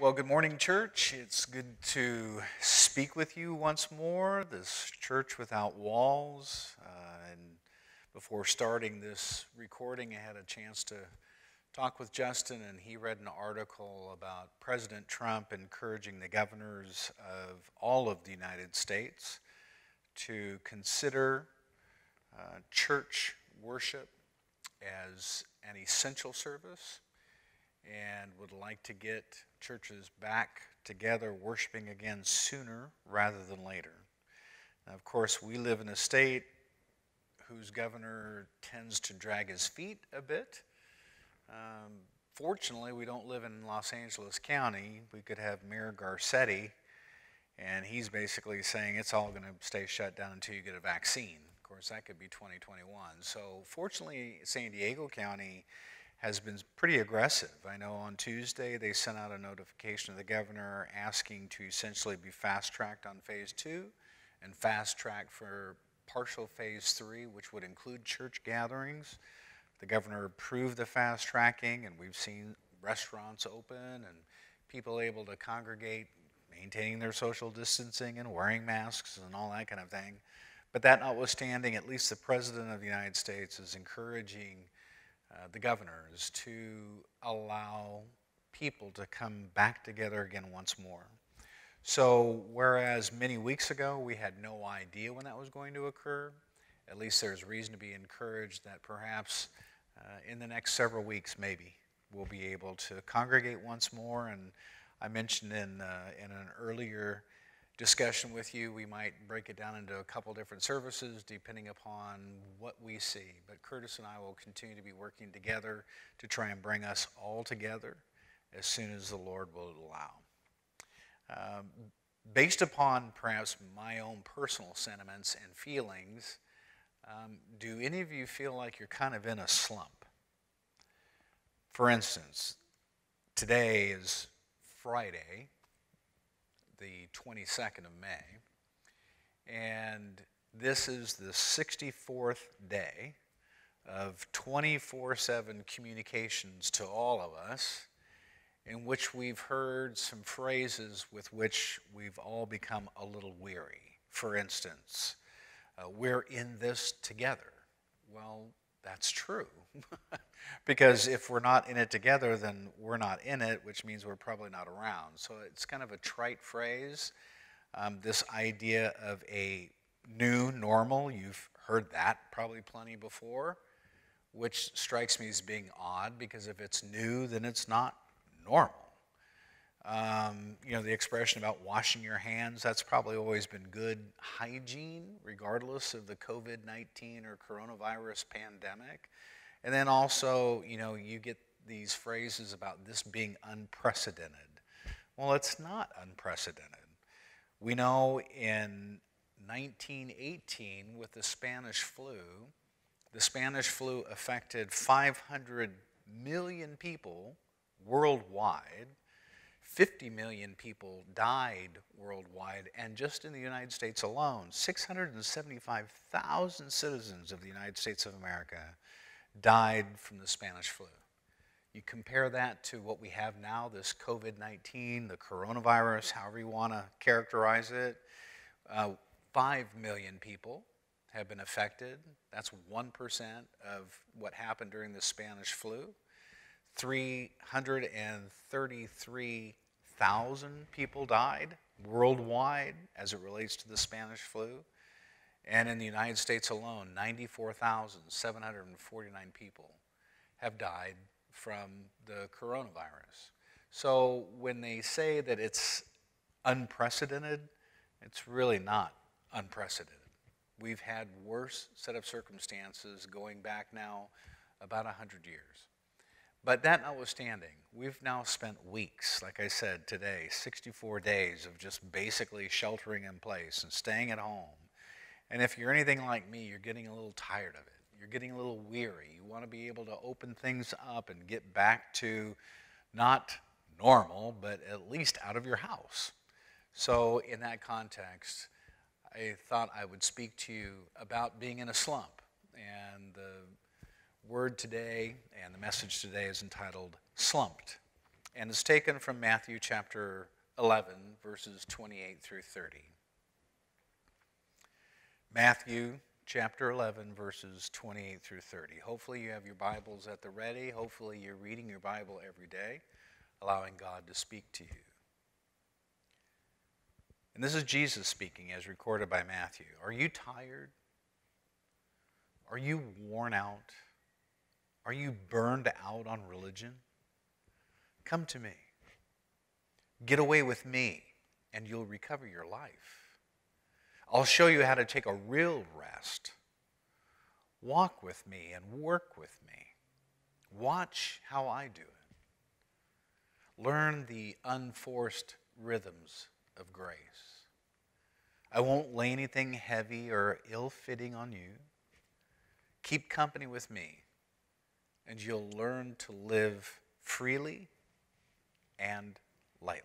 Well, good morning, church. It's good to speak with you once more. This church without walls. And before starting this recording, I had a chance to talk with Justin, and he read an article about President Trump encouraging the governors of all of the United States to consider church worship as an essential service and would like to get churches back together worshiping again sooner rather than later. Now, of course, we live in a state whose governor tends to drag his feet a bit. Fortunately, we don't live in Los Angeles County. We could have Mayor Garcetti, and he's basically saying it's all going to stay shut down until you get a vaccine. Of course, that could be 2021. So fortunately, San Diego County has been pretty aggressive. I know on Tuesday they sent out a notification to the governor asking to essentially be fast-tracked on phase 2 and fast-tracked for partial phase 3, which would include church gatherings. The governor approved the fast-tracking, and we've seen restaurants open and people able to congregate, maintaining their social distancing and wearing masks and all that kind of thing. But that notwithstanding, at least the President of the United States is encouraging the governors to allow people to come back together again once more. So whereas many weeks ago we had no idea when that was going to occur, at least there's reason to be encouraged that perhaps in the next several weeks maybe we'll be able to congregate once more. And I mentioned in an earlier discussion with you, we might break it down into a couple different services depending upon what we see. But Curtis and I will continue to be working together to try and bring us all together as soon as the Lord will allow. Based upon perhaps my own personal sentiments and feelings, do any of you feel like you're kind of in a slump? For instance, today is Friday, the 22nd of May, and this is the 64th day of 24/7 communications to all of us, in which we've heard some phrases with which we've all become a little weary. For instance, we're in this together. Well, that's true. Because if we're not in it together, then we're not in it, which means we're probably not around. So it's kind of a trite phrase. This idea of a new normal, you've heard that probably plenty before, which strikes me as being odd, because if it's new, then it's not normal. The expression about washing your hands, that's probably always been good hygiene, regardless of the COVID-19 or coronavirus pandemic. And then also, you get these phrases about this being unprecedented. Well, it's not unprecedented. We know in 1918 with the Spanish flu affected 500 million people worldwide. 50 million people died worldwide, and just in the United States alone, 675,000 citizens of the United States of America died from the Spanish flu. You compare that to what we have now, this COVID-19, the coronavirus, however you want to characterize it. 5 million people have been affected. That's 1% of what happened during the Spanish flu. 333,000 people died worldwide as it relates to the Spanish flu. And in the United States alone, 94,749 people have died from the coronavirus. So when they say that it's unprecedented, it's really not unprecedented. We've had worse set of circumstances going back now about 100 years. But that notwithstanding, we've now spent weeks, like I said today, 64 days of just basically sheltering in place and staying at home. And if you're anything like me, you're getting a little tired of it. You're getting a little weary. You want to be able to open things up and get back to not normal, but at least out of your house. So in that context, I thought I would speak to you about being in a slump. And the word today and the message today is entitled Slumped. and it's taken from Matthew chapter 11, verses 28 through 30. Matthew chapter 11, verses 28 through 30. Hopefully you have your Bibles at the ready. Hopefully you're reading your Bible every day, allowing God to speak to you. And this is Jesus speaking as recorded by Matthew. Are you tired? Are you worn out? Are you burned out on religion? Come to me. Get away with me, and you'll recover your life. I'll show you how to take a real rest. Walk with me and work with me. Watch how I do it. Learn the unforced rhythms of grace. I won't lay anything heavy or ill-fitting on you. Keep company with me, and you'll learn to live freely and lightly.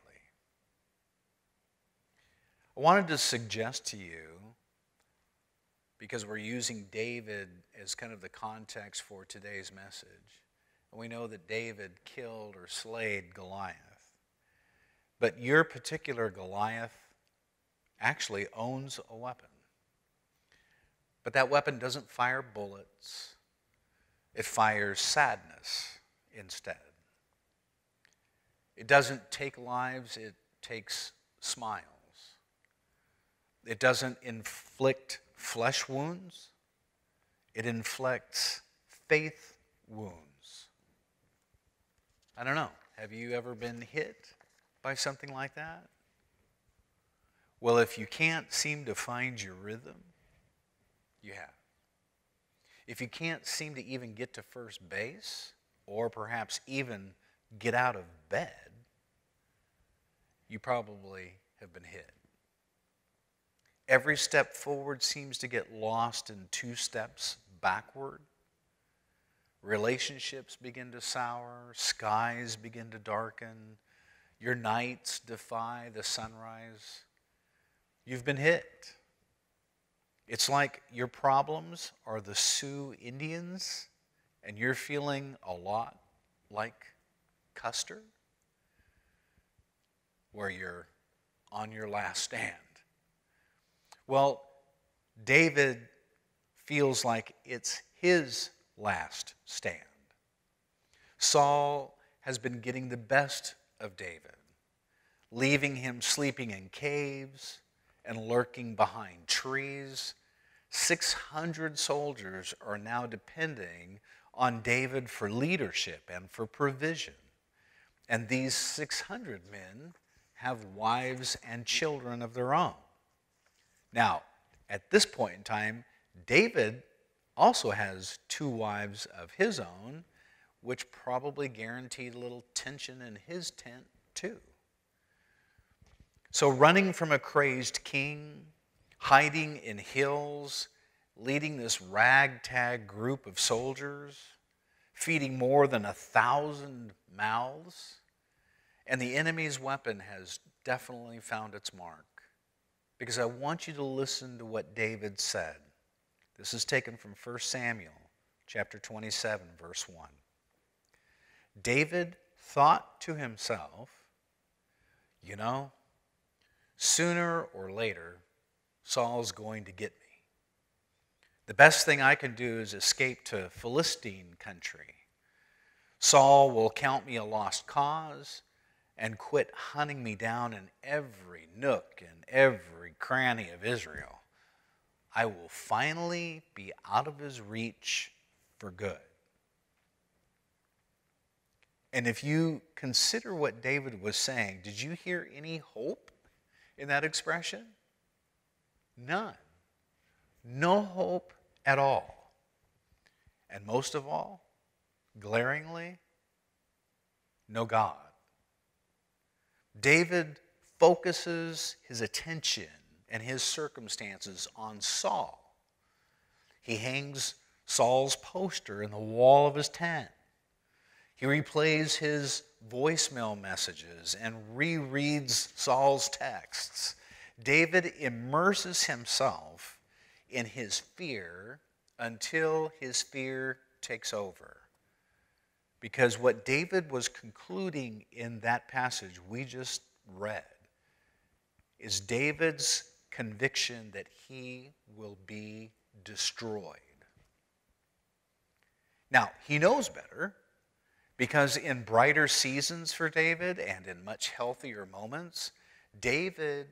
I wanted to suggest to you, because we're using David as kind of the context for today's message, and we know that David killed or slayed Goliath. But your particular Goliath actually owns a weapon. But that weapon doesn't fire bullets. It fires sadness instead. It doesn't take lives, it takes smiles. It doesn't inflict flesh wounds. It inflicts faith wounds. I don't know. Have you ever been hit by something like that? Well, if you can't seem to find your rhythm, you have. If you can't seem to even get to first base, or perhaps even get out of bed, you probably have been hit. Every step forward seems to get lost in 2 steps backward. Relationships begin to sour, skies begin to darken, your nights defy the sunrise. You've been hit. It's like your problems are the Sioux Indians, and you're feeling a lot like Custer, where you're on your last stand. Well, David feels like it's his last stand. Saul has been getting the best of David, leaving him sleeping in caves and lurking behind trees. 600 soldiers are now depending on David for leadership and for provision. And these 600 men have wives and children of their own. Now, at this point in time, David also has 2 wives of his own, which probably guaranteed a little tension in his tent too. So running from a crazed king, hiding in hills, leading this ragtag group of soldiers, feeding more than 1,000 mouths, and the enemy's weapon has definitely found its mark. Because I want you to listen to what David said. This is taken from 1 Samuel chapter 27, verse 1. David thought to himself, you know, sooner or later, Saul's going to get me. The best thing I can do is escape to Philistine country. Saul will count me a lost cause and quit hunting me down in every nook and every cranny of Israel. I will finally be out of his reach for good. And if you consider what David was saying, did you hear any hope in that expression? None. No hope at all. And most of all, glaringly, no God. David focuses his attention and his circumstances on Saul. He hangs Saul's poster in the wall of his tent. He replays his voicemail messages and rereads Saul's texts. David immerses himself in his fear until his fear takes over. Because what David was concluding in that passage we just read is David's conviction that he will be destroyed. Now, he knows better, because in brighter seasons for David and in much healthier moments, David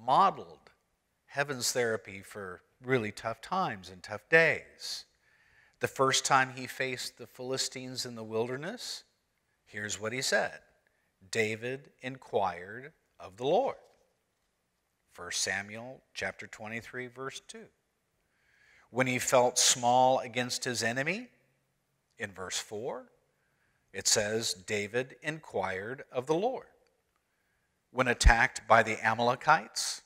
modeled heaven's therapy for really tough times and tough days. The first time he faced the Philistines in the wilderness, here's what he said. David inquired of the Lord. 1 Samuel chapter 23, verse 2. When he felt small against his enemy, in verse 4, it says, David inquired of the Lord. When attacked by the Amalekites,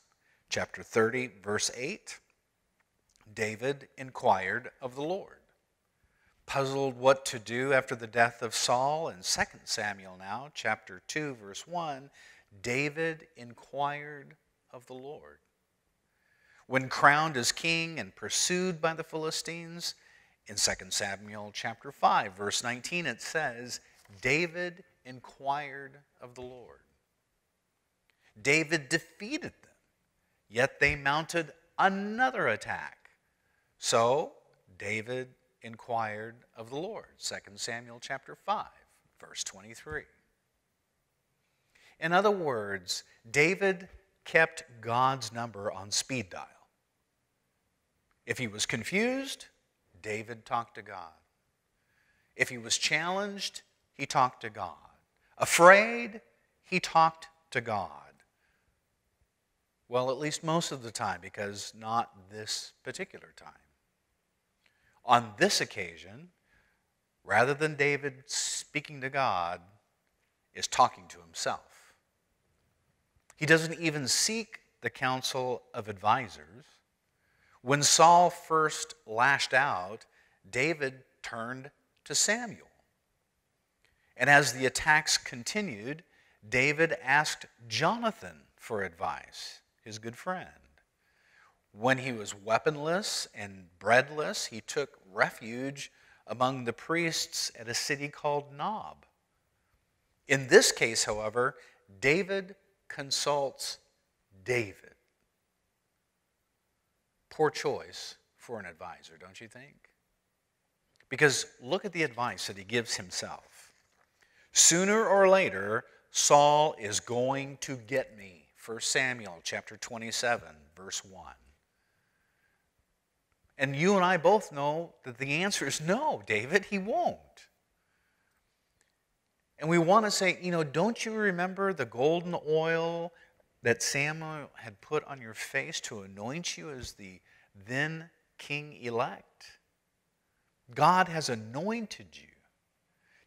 chapter 30, verse 8, David inquired of the Lord. Puzzled what to do after the death of Saul, in 2 Samuel now, chapter 2, verse 1, David inquired of the Lord. When crowned as king and pursued by the Philistines, in 2 Samuel chapter 5, verse 19, it says, David inquired of the Lord. David defeated them, yet they mounted another attack. So David inquired of the Lord. 2 Samuel chapter 5, verse 23. In other words, David kept God's number on speed dial. If he was confused, David talked to God. If he was challenged, he talked to God. Afraid, he talked to God. Well, at least most of the time, because not this particular time. On this occasion, rather than David speaking to God, is talking to himself. He doesn't even seek the counsel of advisors. When Saul first lashed out, David turned to Samuel. And as the attacks continued, David asked Jonathan for advice, his good friend. When he was weaponless and breadless, he took refuge among the priests at a city called Nob. In this case, however, David consults David. Poor choice for an advisor, don't you think? Because look at the advice that he gives himself. Sooner or later, Saul is going to get me. 1 Samuel chapter 27, verse 1. And you and I both know that the answer is no, David, he won't. And we want to say, don't you remember the golden oil that Samuel had put on your face to anoint you as the then king-elect? God has anointed you.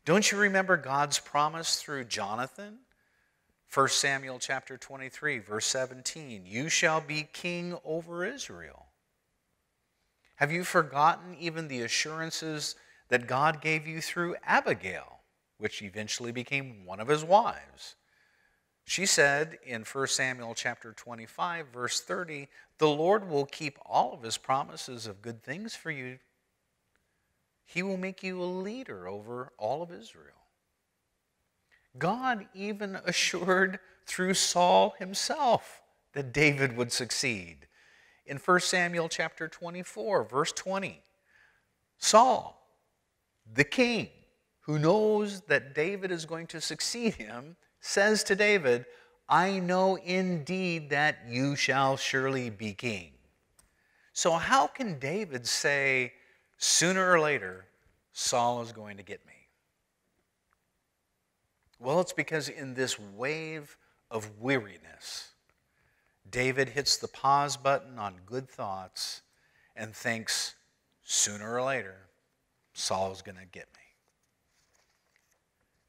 Don't you remember God's promise through Jonathan? 1 Samuel chapter 23, verse 17, you shall be king over Israel. Have you forgotten even the assurances that God gave you through Abigail, which eventually became one of his wives? She said in 1 Samuel chapter 25, verse 30, the Lord will keep all of his promises of good things for you. He will make you a leader over all of Israel. God even assured through Saul himself that David would succeed. In 1 Samuel chapter 24, verse 20, Saul, the king, who knows that David is going to succeed him, says to David, I know indeed that you shall surely be king. So how can David say, sooner or later, Saul is going to get me? Well, it's because in this wave of weariness, David hits the pause button on good thoughts and thinks, sooner or later, Saul's going to get me.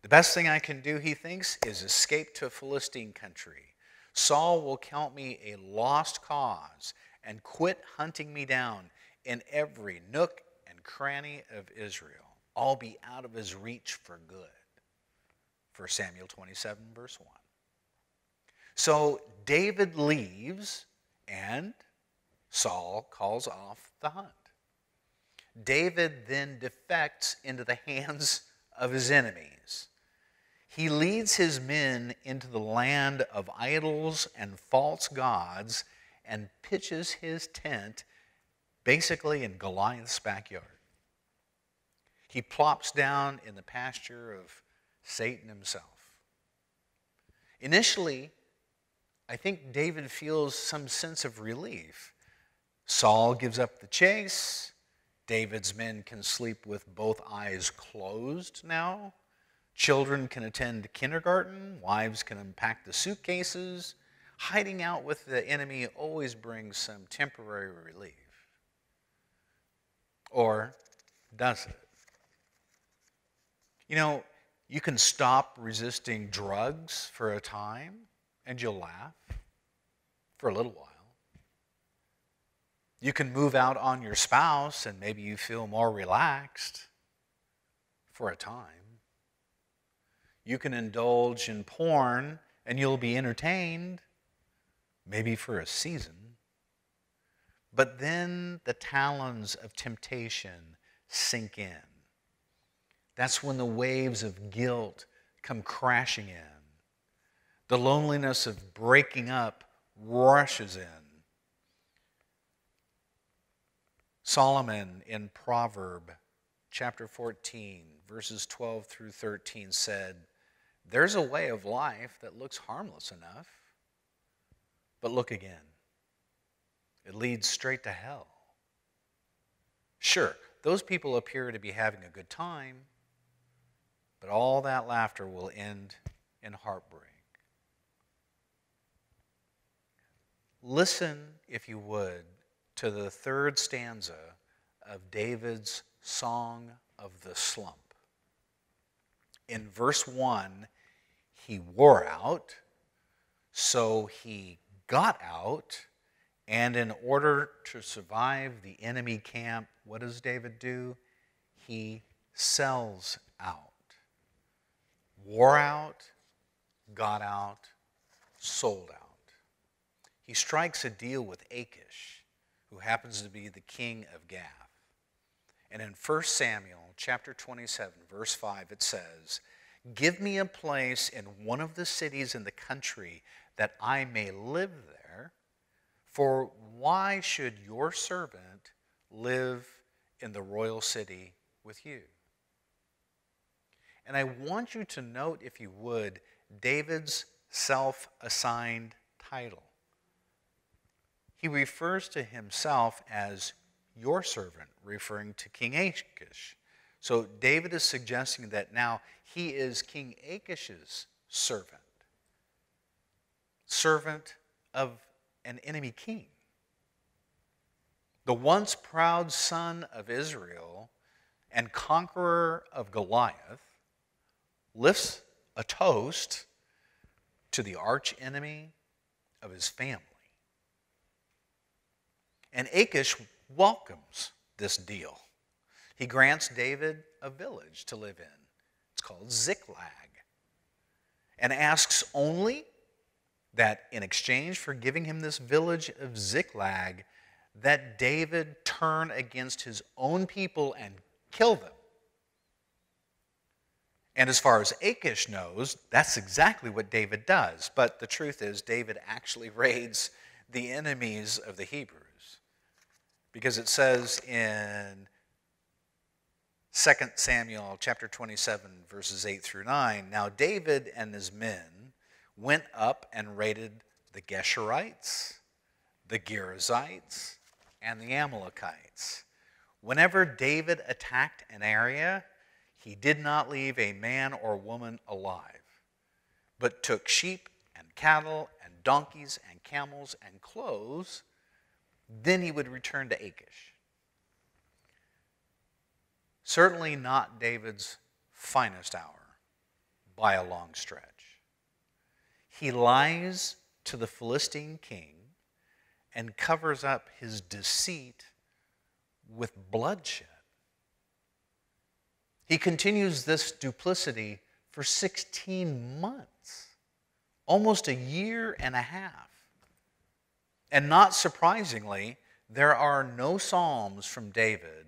The best thing I can do, he thinks, is escape to Philistine country. Saul will count me a lost cause and quit hunting me down in every nook and cranny of Israel. I'll be out of his reach for good. 1 Samuel 27, verse 1. So David leaves, and Saul calls off the hunt. David then defects into the hands of his enemies. He leads his men into the land of idols and false gods and pitches his tent basically in Goliath's backyard. He plops down in the pasture of Satan himself. Initially, I think David feels some sense of relief. Saul gives up the chase. David's men can sleep with both eyes closed now. Children can attend kindergarten. Wives can unpack the suitcases. Hiding out with the enemy always brings some temporary relief. Or does it? You know, you can stop resisting drugs for a time and you'll laugh for a little while. You can move out on your spouse and maybe you feel more relaxed for a time. You can indulge in porn and you'll be entertained, maybe for a season. But then the talons of temptation sink in. That's when the waves of guilt come crashing in. The loneliness of breaking up rushes in. Solomon in Proverb chapter 14, verses 12 through 13 said, "There's a way of life that looks harmless enough, but look again. It leads straight to hell. Sure, those people appear to be having a good time, but all that laughter will end in heartbreak." Listen, if you would, to the third stanza of David's Song of the Slump. In verse 1, he wore out, so he got out, and in order to survive the enemy camp, what does David do? He sells out. Wore out, got out, sold out. He strikes a deal with Achish, who happens to be the king of Gath. And in 1 Samuel chapter 27, verse 5, it says, "Give me a place in one of the cities in the country that I may live there, for why should your servant live in the royal city with you?" And I want you to note, if you would, David's self-assigned title. He refers to himself as your servant, referring to King Achish. So David is suggesting that now he is King Achish's servant, servant of an enemy king. The once proud son of Israel and conqueror of Goliath lifts a toast to the arch enemy of his family. And Achish welcomes this deal. He grants David a village to live in. It's called Ziklag. And asks only that in exchange for giving him this village of Ziklag, that David turn against his own people and kill them. And as far as Achish knows, that's exactly what David does. But the truth is, David actually raids the enemies of the Hebrews. Because it says in 2 Samuel chapter 27, verses 8 through 9, "Now David and his men went up and raided the Geshurites, the Girzites, and the Amalekites. Whenever David attacked an area, he did not leave a man or woman alive, but took sheep and cattle and donkeys and camels and clothes. Then he would return to Achish." Certainly not David's finest hour by a long stretch. He lies to the Philistine king and covers up his deceit with bloodshed. He continues this duplicity for 16 months, almost a year and a half. And not surprisingly, there are no psalms from David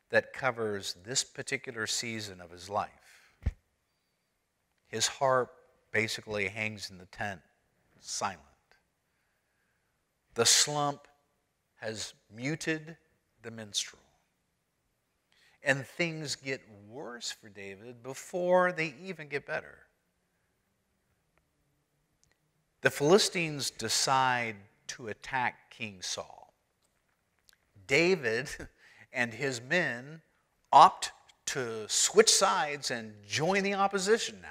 that covers this particular season of his life. his harp basically hangs in the tent, silent. The slump has muted the minstrel. And things get worse for David before they even get better. The Philistines decide to attack King Saul. David and his men opt to switch sides and join the opposition now.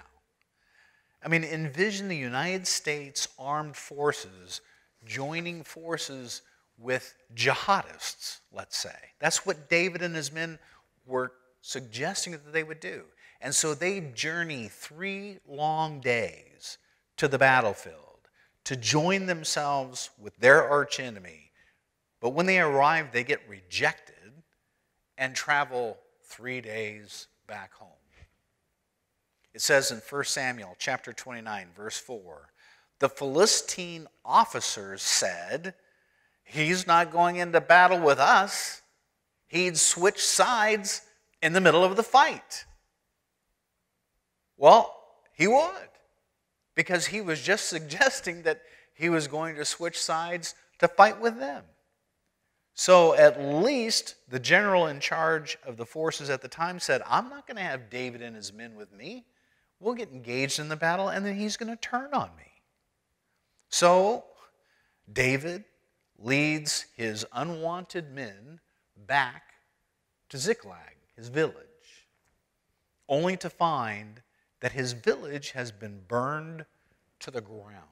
I mean, envision the United States armed forces joining forces with jihadists, let's say. That's what David and his men were suggesting that they would do. And so they journey 3 long days to the battlefield to join themselves with their archenemy. But when they arrive, they get rejected and travel 3 days back home. It says in 1 Samuel chapter 29, verse 4, the Philistine officers said, he's not going into battle with us. He'd switch sides in the middle of the fight. Well, he would, because he was just suggesting that he was going to switch sides to fight with them. So at least the general in charge of the forces at the time said, I'm not going to have David and his men with me. We'll get engaged in the battle, and then he's going to turn on me. So David leads his unwanted men back to Ziklag, his village, only to find that his village has been burned to the ground.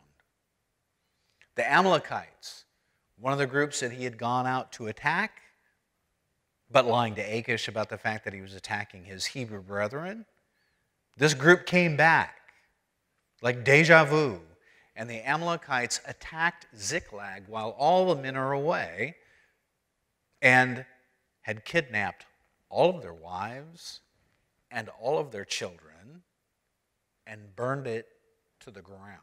The Amalekites, one of the groups that he had gone out to attack, but lying to Achish about the fact that he was attacking his Hebrew brethren, this group came back like deja vu, and the Amalekites attacked Ziklag while all the men are away and had kidnapped all of their wives and all of their children and burned it to the ground.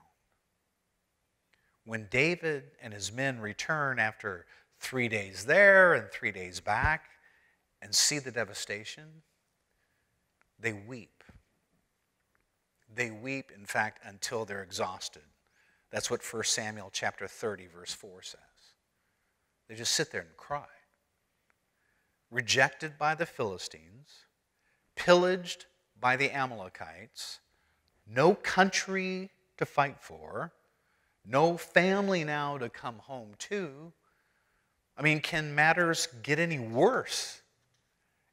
When David and his men return after 3 days there and 3 days back and see the devastation, they weep. They weep, in fact, until they're exhausted. That's what 1 Samuel chapter 30, verse 4 says. They just sit there and cry. Rejected by the Philistines, pillaged by the Amalekites, no country to fight for, no family now to come home to. I mean, can matters get any worse?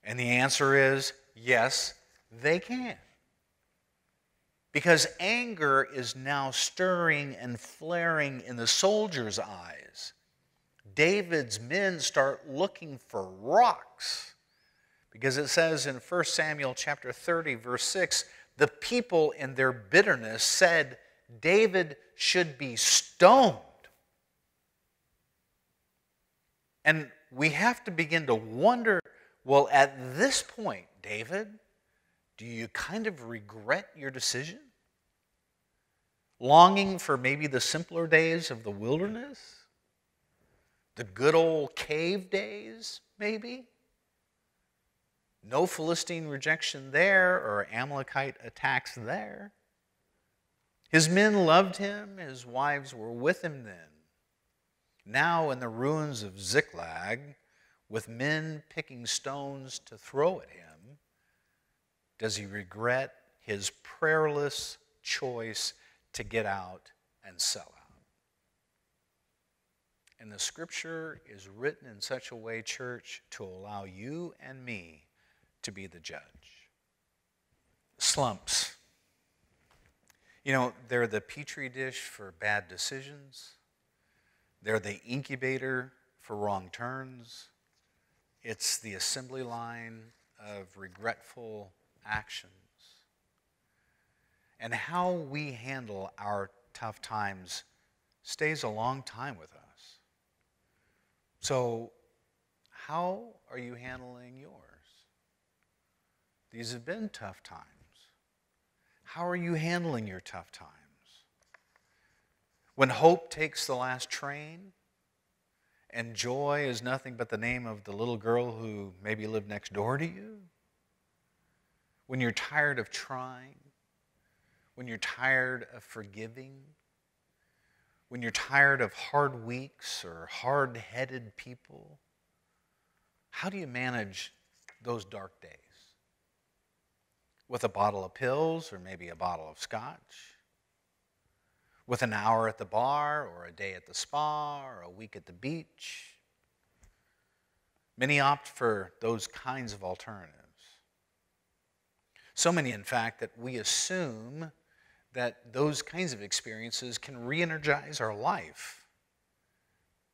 And the answer is yes, they can. Because anger is now stirring and flaring in the soldiers' eyes. David's men start looking for rocks. Because it says in 1 Samuel chapter 30, verse 6, the people in their bitterness said David should be stoned. And we have to begin to wonder, well, at this point, David, do you kind of regret your decision? Longing for maybe the simpler days of the wilderness? The good old cave days, maybe? No Philistine rejection there or Amalekite attacks there. His men loved him, his wives were with him then. Now in the ruins of Ziklag, with men picking stones to throw at him, does he regret his prayerless choice to get out and sell out? And the scripture is written in such a way, church, to allow you and me to be the judge. Slumps. You know, they're the petri dish for bad decisions. They're the incubator for wrong turns. It's the assembly line of regretful actions. And how we handle our tough times stays a long time with us. So, how are you handling yours? These have been tough times. How are you handling your tough times? When hope takes the last train and joy is nothing but the name of the little girl who maybe lived next door to you? When you're tired of trying? when you're tired of forgiving, when you're tired of hard weeks or hard-headed people? How do you manage those dark days? With a bottle of pills or maybe a bottle of scotch? With an hour at the bar or a day at the spa or a week at the beach? Many opt for those kinds of alternatives. So many, in fact, that we assume that those kinds of experiences can re-energize our life.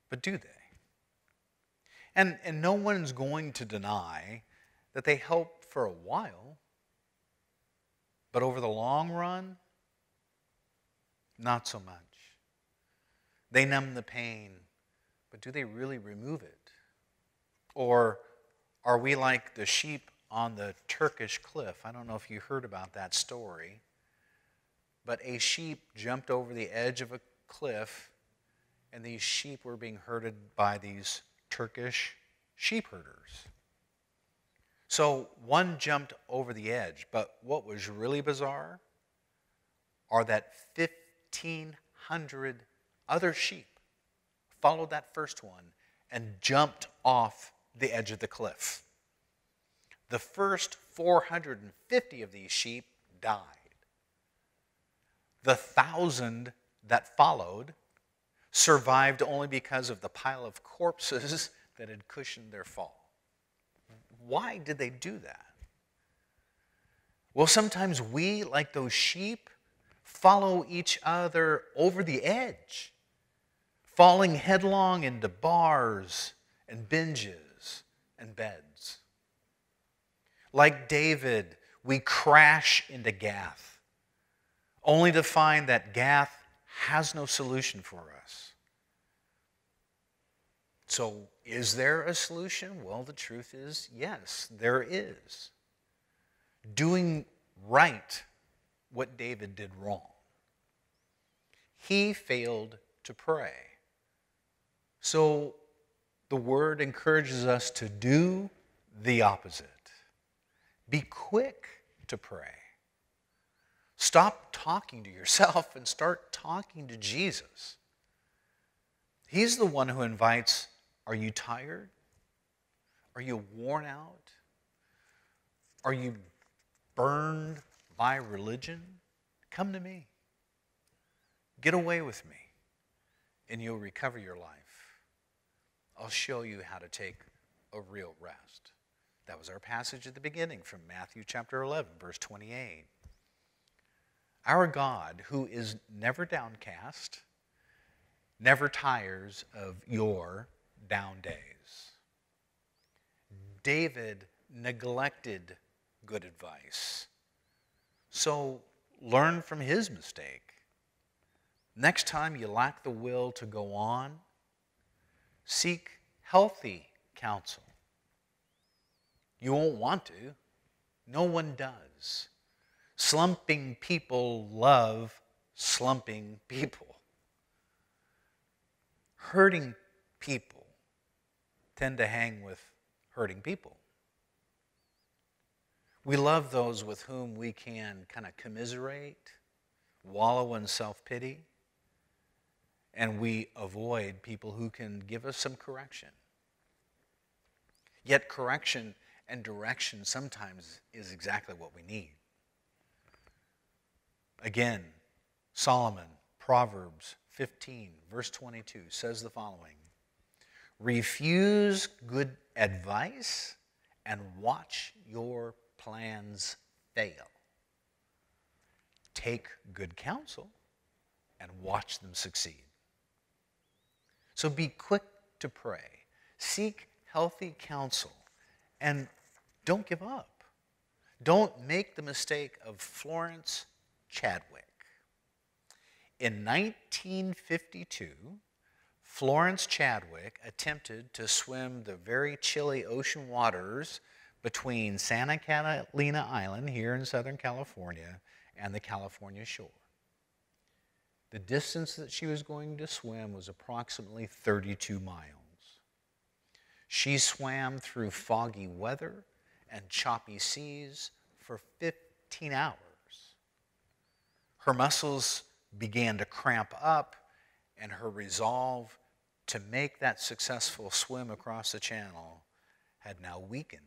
But do they? And no one's going to deny that they help for a while, but over the long run, not so much. They numb the pain, but do they really remove it? Or are we like the sheep on the Turkish cliff? I don't know if you heard about that story, but a sheep jumped over the edge of a cliff, and these sheep were being herded by these Turkish sheep herders. So one jumped over the edge, but what was really bizarre are that 1,500 other sheep followed that first one and jumped off the edge of the cliff. The first 450 of these sheep died. The 1,000 that followed survived only because of the pile of corpses that had cushioned their fall. Why did they do that? Well, sometimes we, like those sheep, follow each other over the edge, falling headlong into bars and binges and beds. Like David, we crash into Gath, only to find that Gath has no solution for us. So, is there a solution? Well, the truth is, yes, there is. Doing right what David did wrong. He failed to pray. So, the Word encourages us to do the opposite. Be quick to pray. Stop talking to yourself and start talking to Jesus. He's the one who invites, are you tired? Are you worn out? Are you burned by religion? Come to me. Get away with me, and you'll recover your life. I'll show you how to take a real rest. That was our passage at the beginning from Matthew chapter 11, verse 28. Our God, who is never downcast, never tires of your down days. David neglected good advice. So learn from his mistake. Next time you lack the will to go on, seek healthy counsel. You won't want to. No one does. Slumping people love slumping people. Hurting people tend to hang with hurting people. We love those with whom we can kind of commiserate, wallow in self-pity, and we avoid people who can give us some correction. Yet correction and direction sometimes is exactly what we need. Again, Solomon, Proverbs 15, verse 22 says the following: refuse good advice and watch your plans fail. Take good counsel and watch them succeed. So be quick to pray. Seek healthy counsel and don't give up. Don't make the mistake of Florence Chadwick. In 1952, Florence Chadwick attempted to swim the very chilly ocean waters between Santa Catalina Island here in Southern California and the California shore. The distance that she was going to swim was approximately 32 miles. She swam through foggy weather and choppy seas for 15 hours. Her muscles began to cramp up, and her resolve to make that successful swim across the channel had now weakened.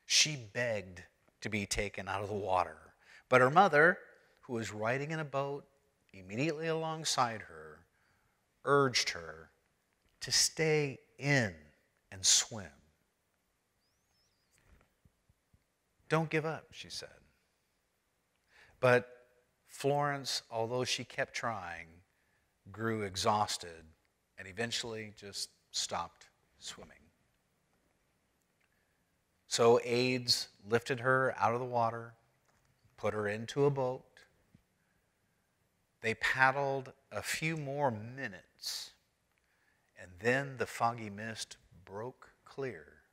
She begged to be taken out of the water, but her mother, who was riding in a boat immediately alongside her, urged her to stay in and swim. "Don't give up," she said. But Florence, although she kept trying, grew exhausted and eventually just stopped swimming. So aides lifted her out of the water, put her into a boat. They paddled a few more minutes, and then the foggy mist broke clear,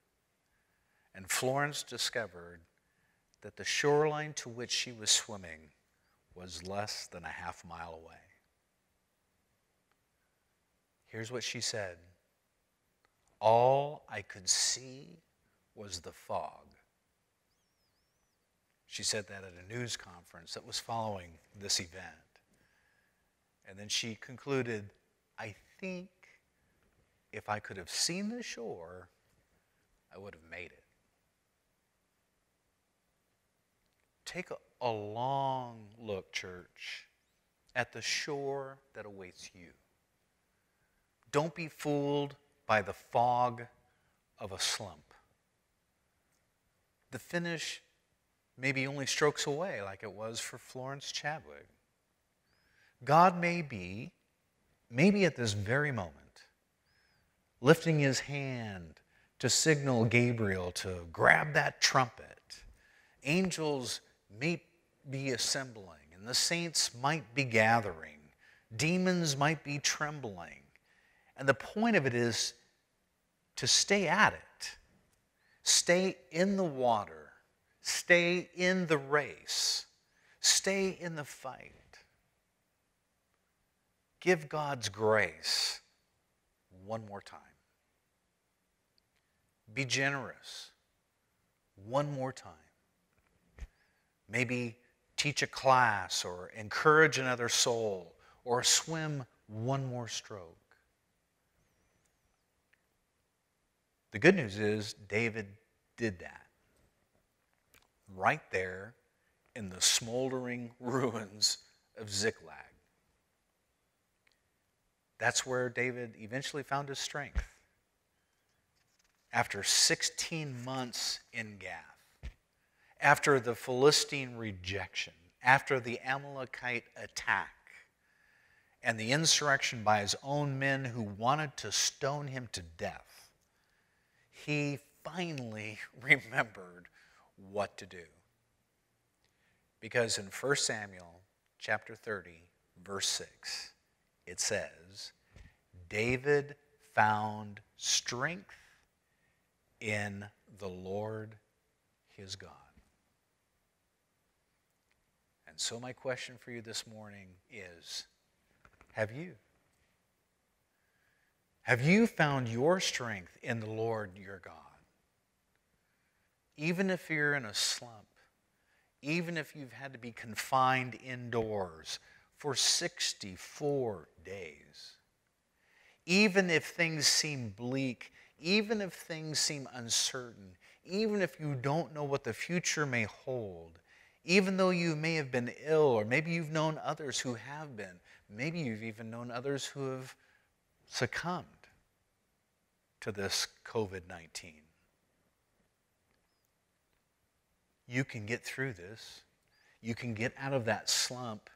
and Florence discovered that the shoreline to which she was swimming was less than a half-mile away. Here's what she said: "All I could see was the fog." She said that at a news conference that was following this event. And then she concluded, "I think if I could have seen the shore, I would have made it." Take a long look, church, at the shore that awaits you. Don't be fooled by the fog of a slump. The finish may be only strokes away, like it was for Florence Chadwick. God may be, maybe at this very moment, lifting his hand to signal Gabriel to grab that trumpet. Angels may be assembling, and the saints might be gathering. Demons might be trembling. And the point of it is to stay at it. Stay in the water. Stay in the race. Stay in the fight. Give God's grace one more time. Be generous one more time. Maybe teach a class or encourage another soul or swim one more stroke. The good news is David did that right there in the smoldering ruins of Ziklag. That's where David eventually found his strength. After 16 months in Gath, after the Philistine rejection, after the Amalekite attack, and the insurrection by his own men who wanted to stone him to death, he finally remembered what to do. Because in 1 Samuel chapter 30, verse 6, it says, "David found strength in the Lord his God." And so my question for you this morning is, have you? Have you found your strength in the Lord your God? Even if you're in a slump, even if you've had to be confined indoors for 64 days, even if things seem bleak, even if things seem uncertain, even if you don't know what the future may hold, even though you may have been ill, or maybe you've known others who have been, maybe you've even known others who have succumbed to this COVID-19. You can get through this. You can get out of that slump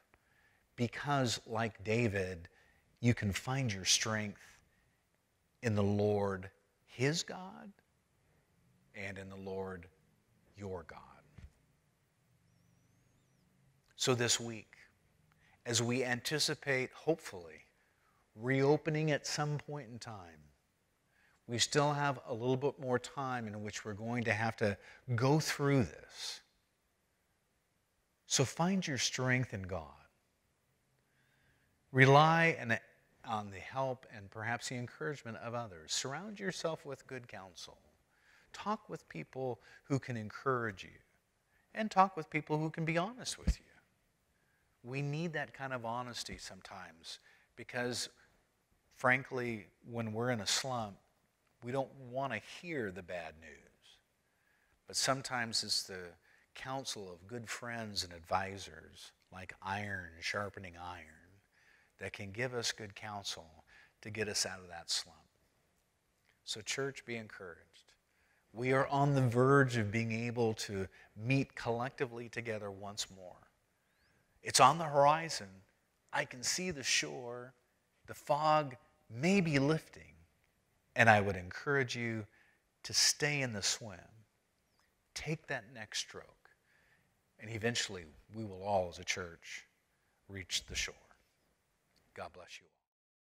because, like David, you can find your strength in the Lord, his God, and in the Lord, your God. So this week, as we anticipate, hopefully, reopening at some point in time, we still have a little bit more time in which we're going to have to go through this. So find your strength in God. Rely on the help and perhaps the encouragement of others. Surround yourself with good counsel. Talk with people who can encourage you. And talk with people who can be honest with you. We need that kind of honesty sometimes because, frankly, when we're in a slump, we don't want to hear the bad news. But sometimes it's the counsel of good friends and advisors, like iron sharpening iron, that can give us good counsel to get us out of that slump. So church, be encouraged. We are on the verge of being able to meet collectively together once more. It's on the horizon. I can see the shore. The fog may be lifting. And I would encourage you to stay in the swim. Take that next stroke. And eventually, we will all, as a church, reach the shore. God bless you all.